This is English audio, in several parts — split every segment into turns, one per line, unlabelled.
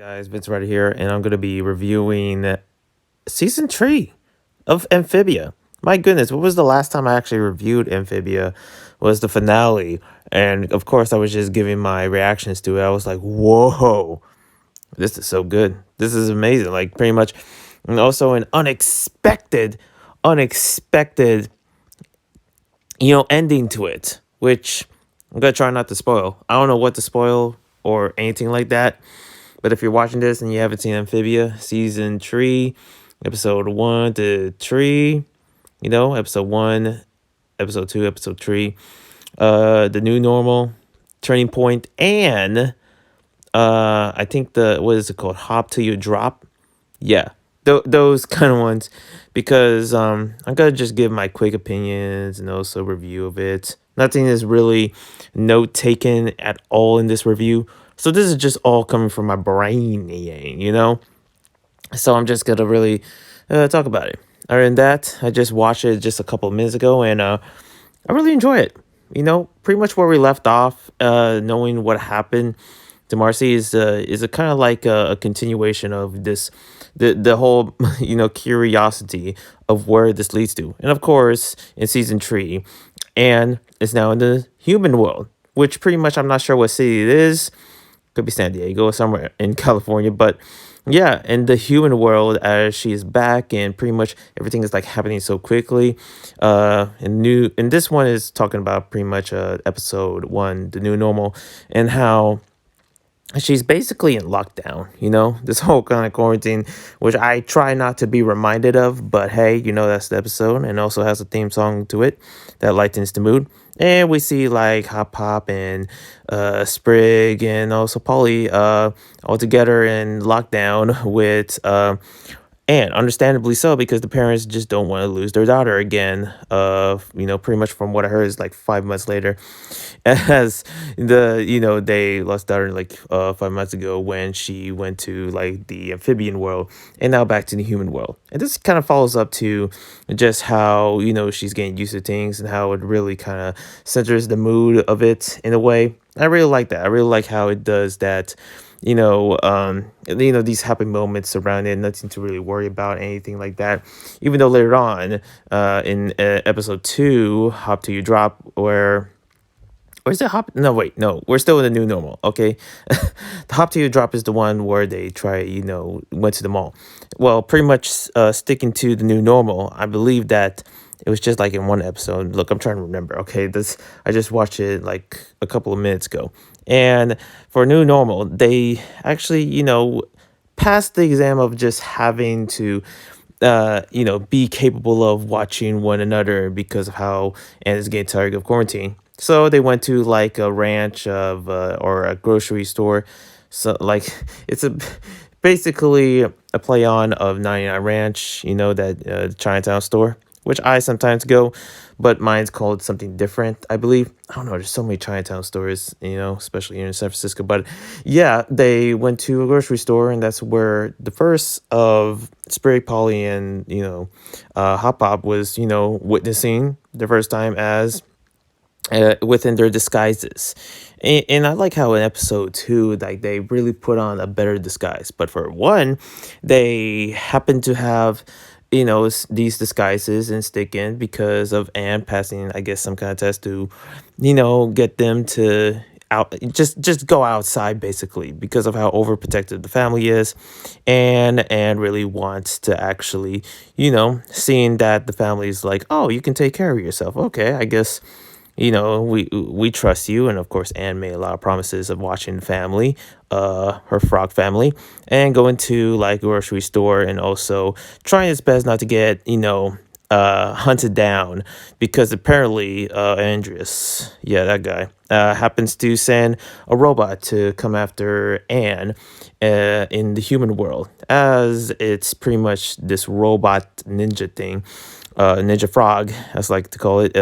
Guys, Vince right here, and I'm going to be reviewing season 3 of Amphibia. My goodness, what was the last time I actually reviewed Amphibia? Was the finale. And of course, I was just giving my reactions to it. I was like, whoa, this is so good. This is amazing. Like, pretty much, and also an unexpected, ending to it, which I'm going to try not to spoil. I don't know what to spoil or anything like that. But if you're watching this and you haven't seen Amphibia, season 3, episode 1 to 3, episode 1, episode 2, episode 3, the new normal, turning point, and I think what is it called? Hop till you drop. Yeah, those kind of ones, because I'm gonna just give my quick opinions and also review of it. Nothing is really note taken at all in this review, so this is just all coming from my brain. So I'm just gonna really talk about it. Other than that, I just watched it just a couple of minutes ago, and I really enjoy it. Pretty much where we left off, knowing what happened to Marcy is a kind of like a continuation of the whole curiosity of where this leads to, and of course in season 3, and it's now in the human world, which pretty much I'm not sure what city it is. Could be San Diego or somewhere in California, but yeah, in the human world, as she is back and pretty much everything is like happening so quickly. And this one is talking about pretty much episode 1, the new normal, and how she's basically in lockdown, this whole kind of quarantine, which I try not to be reminded of, but hey, that's the episode, and also has a theme song to it that lightens the mood. And we see like Hop Pop and Sprig and also Polly all together in lockdown with and understandably so, because the parents just don't want to lose their daughter again. Pretty much from what I heard is like 5 months later, as they lost daughter like 5 months ago when she went to like the amphibian world, and now back to the human world. And this kind of follows up to just how she's getting used to things and how it really kind of centers the mood of it in a way. I really like that. I really like how it does that. These happy moments surrounding it, nothing to really worry about, anything like that. Even though later on, in episode 2, Hop Till You Drop, or is it Hop? No, wait, no, we're still in the new normal. Okay, the Hop Till You Drop is the one where they went to the mall. Well, pretty much sticking to the new normal. I believe that it was just like in one episode. Look, I'm trying to remember. Okay, I just watched it like a couple of minutes ago. And for new normal, they actually, passed the exam of just having to, be capable of watching one another because of how Anna's getting tired of quarantine. So they went to like a ranch or a grocery store. So like it's basically a play on of 99 Ranch, that Chinatown store, which I sometimes go, but mine's called something different, I believe. I don't know, there's so many Chinatown stores, especially here in San Francisco. But yeah, they went to a grocery store, and that's where the first of Spirit Polly and, Hop Pop was, witnessing the first time as within their disguises. And I like how in episode 2, like they really put on a better disguise. But for one, they happen to have these disguises and stick in because of Anne passing, I guess, some kind of test to get them to just go outside, basically, because of how overprotected the family is. And really wants to actually seeing that the family is like, oh, you can take care of yourself, okay, I guess we trust you. And of course, Anne made a lot of promises of watching the family, her frog family, and going to like grocery store, and also trying his best not to get hunted down, because apparently Andreas, yeah, that guy, happens to send a robot to come after Anne in the human world, as it's pretty much this robot ninja thing, ninja frog, as I like to call it,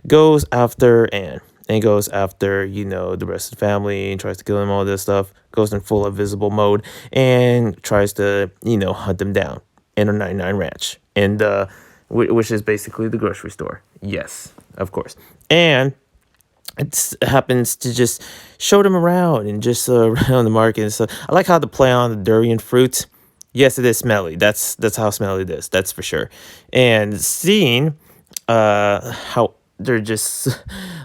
goes after Anne. And goes after, the rest of the family, and tries to kill them, all this stuff. Goes in full invisible mode and tries to, hunt them down in a 99 Ranch. And which is basically the grocery store. Yes, of course. And it happens to just show them around and just around the market and stuff. I like how the play on the durian fruit. Yes, it is smelly. That's how smelly it is. That's for sure. And seeing how they're just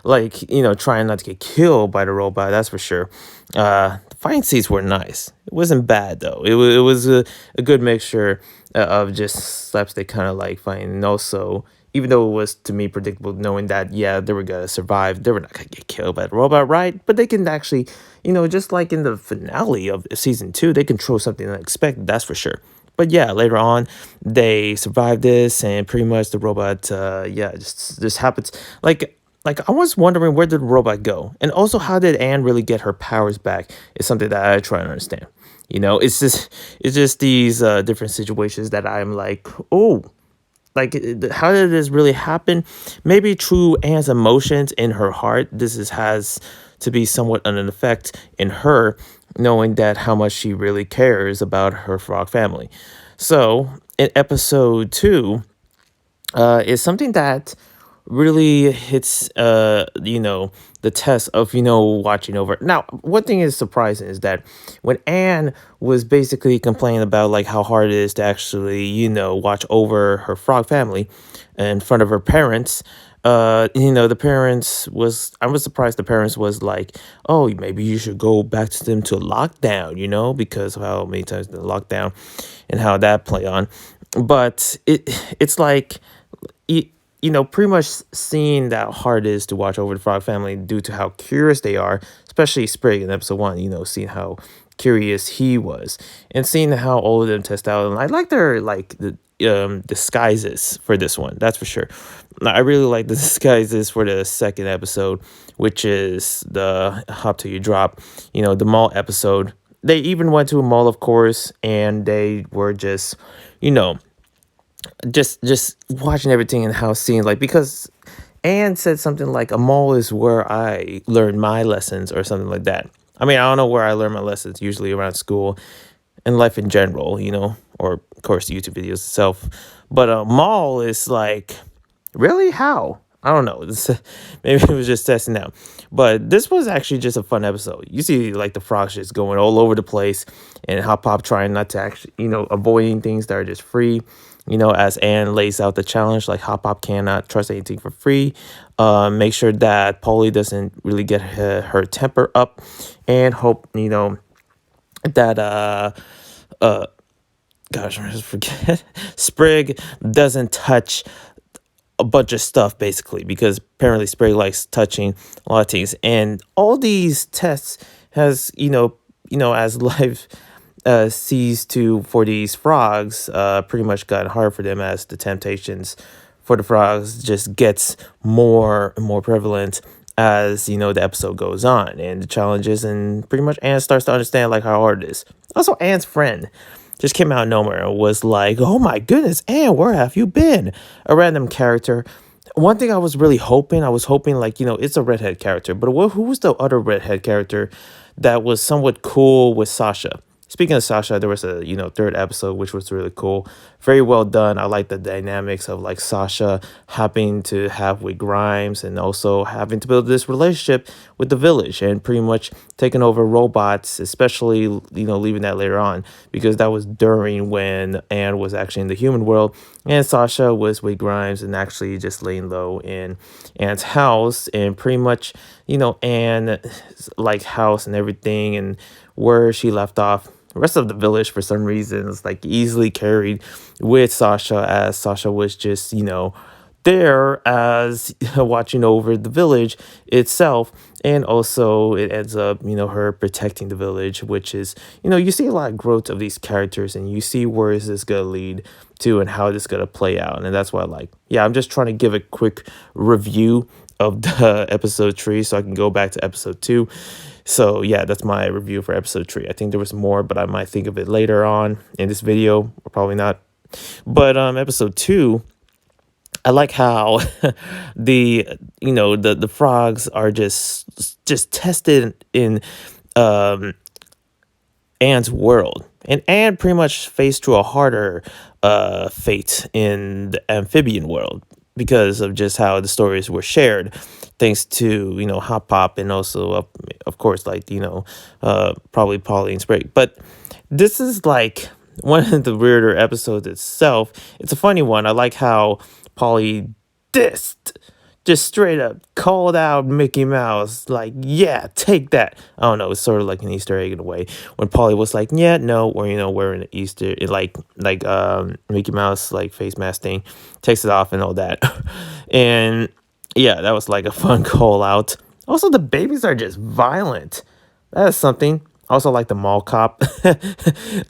like trying not to get killed by the robot. That's for sure. The fight scenes were nice. It wasn't bad though. It was a good mixture of just slapstick kind of like fighting, and also even though it was to me predictable, knowing that yeah they were gonna survive, they were not gonna get killed by the robot, right? But they can actually, just like in the finale of season two, they control something unexpected. That's for sure. But yeah, later on, they survived this, and pretty much the robot, yeah, just happens. Like I was wondering where did the robot go, and also how did Anne really get her powers back? Is something that I try to understand. It's just these different situations that I'm like, oh, like how did this really happen? Maybe through Anne's emotions in her heart, has to be somewhat an effect in her, knowing that how much she really cares about her frog family. So in episode two, is something that really hits the test of watching over. Now one thing is surprising is that when Anne was basically complaining about like how hard it is to actually watch over her frog family in front of her parents, the parents was I was surprised the parents was like, oh, maybe you should go back to them to lockdown, because of how many times the lockdown and how that play on. But it's like you, pretty much seeing that hard it is to watch over the frog family due to how curious they are, especially Sprig in episode one, seeing how curious he was and seeing how all of them test out. And I like their like the disguises for this one, that's for sure. I really like the disguises for the second episode, which is the Hop Till You Drop, the mall episode. They even went to a mall, of course, and they were just, you know, just watching everything and how seeing like because Anne said something like a mall is where I learn my lessons or something like that. I mean, I don't know where I learn my lessons, usually around school and life in general, or of course YouTube videos itself. But a mall is like, really? How? I don't know. Maybe it was just testing out. But this was actually just a fun episode. You see like the frogs just going all over the place and Hop Pop trying not to actually, avoiding things that are just free. As Anne lays out the challenge, like Hop Pop cannot trust anything for free. Make sure that Polly doesn't really get her temper up, and hope that uh gosh, I just forget Sprig doesn't touch a bunch of stuff basically, because apparently Sprig likes touching a lot of things, and all these tests has as life sees to for these frogs pretty much gotten hard for them as the temptations for the frogs just gets more and more prevalent as the episode goes on and the challenges, and pretty much Anne starts to understand like how hard it is. Also, Anne's friend just came out of nowhere and was like, oh my goodness, Anne, where have you been? A random character. One thing I was hoping like, it's a redhead character, but who was the other redhead character that was somewhat cool with Sasha? Speaking of Sasha, there was a third episode which was really cool, very well done. I like the dynamics of like Sasha having to have with Grimes and also having to build this relationship with the village and pretty much taking over robots, especially leaving that later on because that was during when Anne was actually in the human world and Sasha was with Grimes and actually just laying low in Anne's house and pretty much Anne's like house and everything and where she left off. The rest of the village, for some reason, is like easily carried with Sasha, as Sasha was just, there as watching over the village itself. And also, it ends up, her protecting the village, which is, you see a lot of growth of these characters and you see where is this going to lead to and how this is going to play out. And that's why, like, yeah, I'm just trying to give a quick review of the episode 3 so I can go back to episode 2. So yeah, that's my review for episode 3. I think there was more, but I might think of it later on in this video, or probably not. But episode 2, I like how the frogs are just tested in um Anne's world. And Anne pretty much faced through a harder fate in the amphibian world. because of just how the stories were shared, thanks to Hop Pop, and also of course, like probably Pauline's break. But this is like one of the weirder episodes itself. It's a funny one. I like how Polly dissed, just straight up called out Mickey Mouse, like, yeah, take that. I don't know, it's sort of like an Easter egg in a way. When Polly was like, yeah, no, or wearing an Easter, Mickey Mouse like face mask thing, takes it off and all that. And yeah, that was like a fun call out. Also, the babies are just violent. That is something. Also, like the mall cop,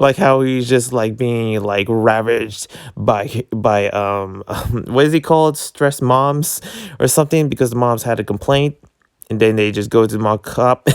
like how he's just like being like ravaged by what is he called? Stress moms or something, because the moms had a complaint, and then they just go to the mall cop,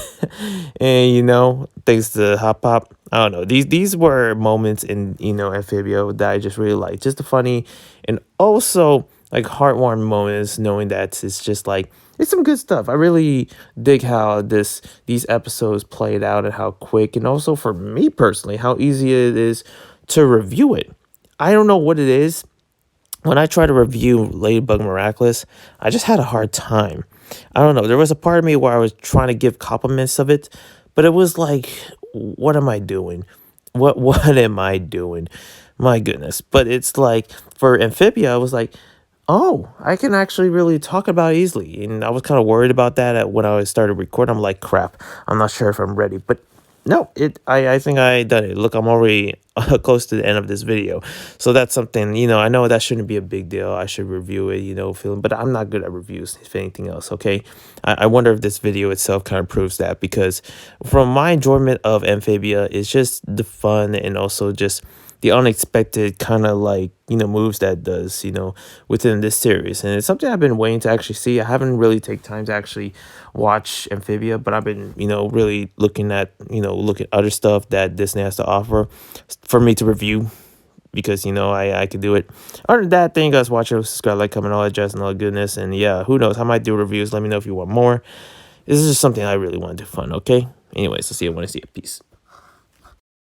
and thanks to Hop Pop. I don't know. These were moments in Amphibia that I just really like. Just the funny and also like heartwarming moments, knowing that it's just like it's some good stuff. I really dig how these episodes played out and how quick, and also for me personally, how easy it is to review it. I don't know what it is. When I try to review Ladybug Miraculous, I just had a hard time. I don't know. There was a part of me where I was trying to give compliments of it, but it was like, what am I doing? What am I doing? My goodness. But it's like for Amphibia, I was like, oh, I can actually really talk about it easily. And I was kind of worried about that when I started recording. I'm like, crap, I'm not sure if I'm ready. But no, I think I done it. Look, I'm already close to the end of this video. So that's something, I know that shouldn't be a big deal. I should review it, feeling, but I'm not good at reviews, if anything else, okay? I wonder if this video itself kind of proves that, because from my enjoyment of Amphibia, it's just the fun and also just the unexpected kind of like moves that it does within this series. And it's something I've been waiting to actually see. I haven't really take time to actually watch Amphibia, but I've been really looking at other stuff that Disney has to offer for me to review, because I could do it. Other than that, thank you guys for watching. Subscribe, like, comment, all that jazz and all that goodness. And yeah, who knows, I might do reviews. Let me know if you want more. This is just something I really want to do fun. Okay, anyways, I'll see you when I see you. Peace.